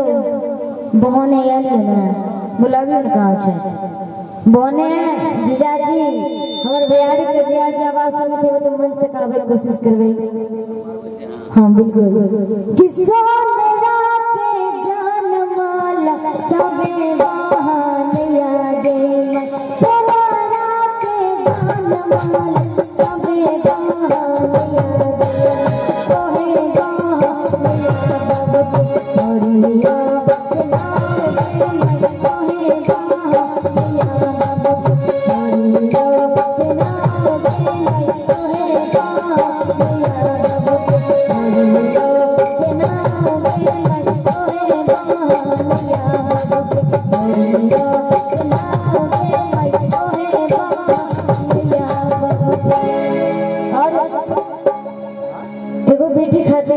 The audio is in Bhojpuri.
बहने आलिए ना बुलाबियो ना कहाँ छे बहने जीजाजी हमर भैयारी के जीजाजी आवाज सुनते हो तो मंच तक आवे कोशिश करबे। हां बिल्कुल किसो मेरा के जान माला सबे बहाने यादे सोनारा के जान माला सबे बहाने यादे तोहे बहाने याद एगो बेटी खातिर